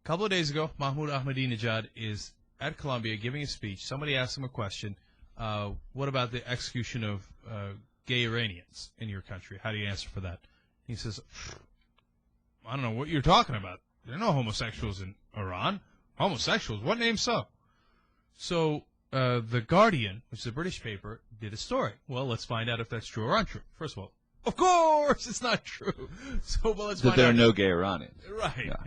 A couple of days ago, Mahmoud Ahmadinejad is at Columbia giving a speech. Somebody asked him a question. What about the execution of gay Iranians in your country? How do you answer for that? He says, I don't know what you're talking about. There are no homosexuals in Iran. Homosexuals? What name so? So The Guardian, which is a British paper, did a story. Well, let's find out if that's true or untrue. First of all, of course it's not true. So, well, let's find out. There are no gay Iranians. Right. Yeah.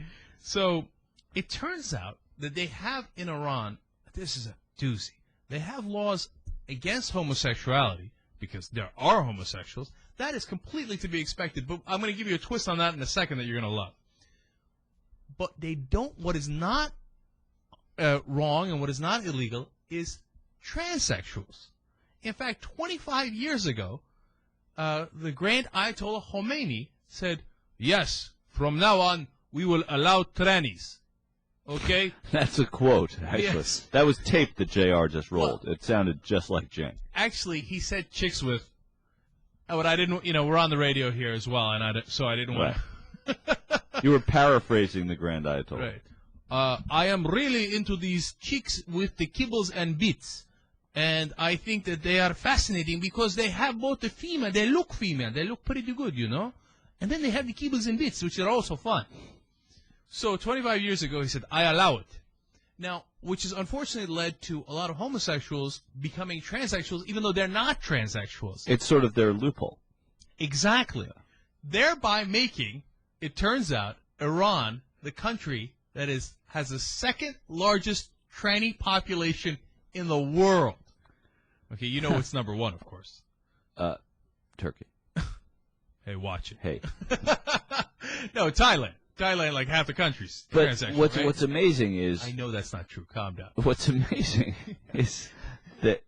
So it turns out that they have in Iran, this is a doozy, they have laws against homosexuality because there are homosexuals. That is completely to be expected, but I'm going to give you a twist on that in a second that you're going to love. But they don't, what is not wrong and what is not illegal is transsexuals. In fact, 25 years ago, the Grand Ayatollah Khomeini said, yes, from now on, we will allow trannies. Okay? That's a quote. Yes. That was tape that JR just rolled. Well, it sounded just like Jen. Actually, he said chicks with, but I didn't, we're on the radio here as well, and so I didn't want to. You were paraphrasing the Grand Ayatollah. Right. I am really into these chicks with the kibbles and bits. And I think that they are fascinating because they have both the female, they look pretty good, And then they have the kibbles and bits, which are also fun. So 25 years ago, he said, I allow it. Now, which has unfortunately led to a lot of homosexuals becoming transsexuals, even though they're not transsexuals. It's sort of their loophole. Exactly. Thereby making, it turns out, Iran, the country that has the second largest tranny population in the world. Okay, you know what's number one, of course. Turkey. Hey, watch it. Hey. No, Thailand. Thailand, like half the country's but transsexual. What's amazing is... I know that's not true. Calm down. What's amazing is that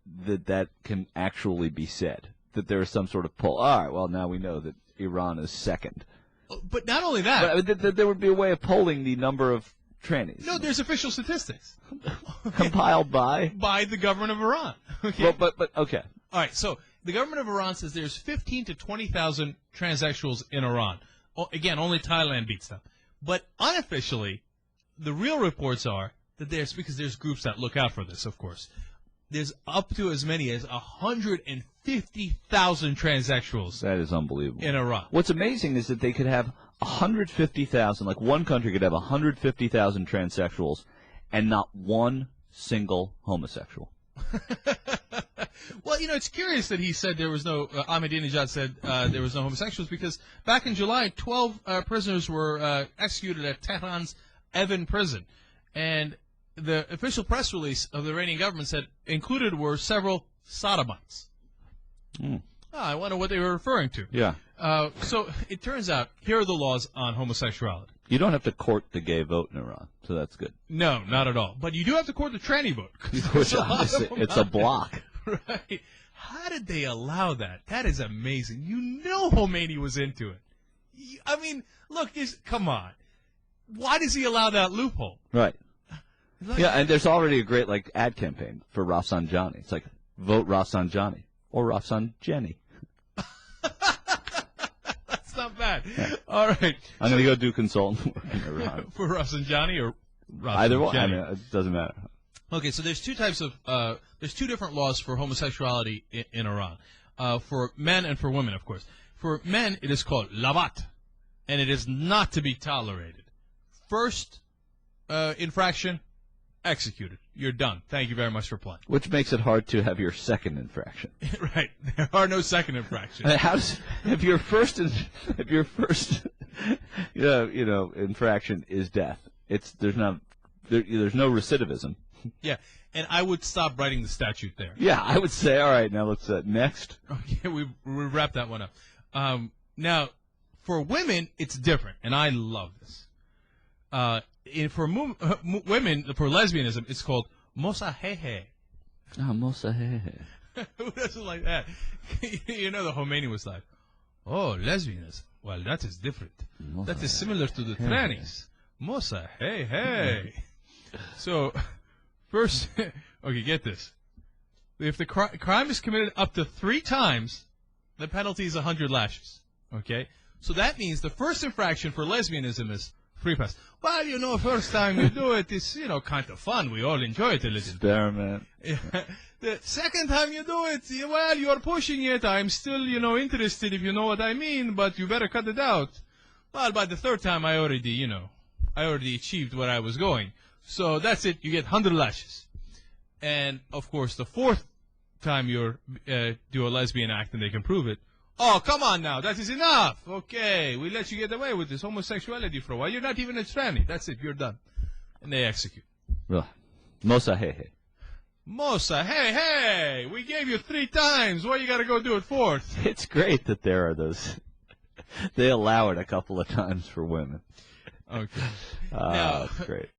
can actually be said. That there is some sort of poll. All right, well, now we know that Iran is second. But not only that. But there would be a way of polling the number of trannies. No, there's official statistics. Compiled by? By the government of Iran. Okay. Well, but okay. All right, so the government of Iran says there's 15 to 20,000 transsexuals in Iran. Again, only Thailand beats them. But unofficially, the real reports are that because there's groups that look out for this, of course. There's up to as many as 150,000 transsexuals. That is unbelievable. In Iran. What's amazing is that they could have 150,000, like one country could have 150,000 transsexuals and not one single homosexual. Well, it's curious that he said there was no, Ahmadinejad said there was no homosexuals because back in July, 12 prisoners were executed at Tehran's Evin prison. And the official press release of the Iranian government said included were several sodomites. I wonder what they were referring to. Yeah. So it turns out, here are the laws on homosexuality. You don't have to court the gay vote in Iran, so that's good. No, not at all. But you do have to court the tranny vote. Which it's a block. Right. How did they allow that? That is amazing. Khomeini was into it. I mean, look, come on. Why does he allow that loophole? Right. Yeah, and there's already a great ad campaign for Rafsanjani. It's like, vote Rafsanjani or Rafsanjani. That's not bad. Yeah. All right. I'm going to go do consultant work in Iran. For Rafsanjani or Rafsanjani? Either one. I mean, it doesn't matter. Okay, so there's two types of there's two different laws for homosexuality in Iran, for men and for women, of course. For men, it is called lavat, and it is not to be tolerated. First infraction, executed. You're done. Thank you very much for playing. Which makes it hard to have your second infraction. Right. There are no second infractions. If your first infraction is death, there's no recidivism. Yeah, and I would stop writing the statute there. Yeah, I would say, all right, now let's next. Okay, we wrap that one up. Now, for women, it's different, and I love this. For women, for lesbianism, it's called mosahehe. Ah, mosahehe. Who doesn't like that? The Khomeini was like, oh, lesbianism. Well, that is different. That is similar to the trannies. Mosahehe. So, first, okay, get this. If the crime is committed up to 3 times, the penalty is 100 lashes. Okay? So that means the first infraction for lesbianism is free pass. Well, first time you do it, it's, kind of fun. We all enjoy it a little. Experiment. The second time you do it, well, you're pushing it. I'm still, interested, if you know what I mean, but you better cut it out. Well, by the third time, I already achieved where I was going. So that's it. You get 100 lashes. And, of course, the fourth time you do a lesbian act and they can prove it. Oh, come on now. That is enough. Okay. We let you get away with this homosexuality for a while. You're not even a tranny. That's it. You're done. And they execute. Mosa, hey. Mosa, hey. We gave you 3 times. Why you got to go do it fourth? It's great that there are those. They allow it a couple of times for women. Okay. That's great.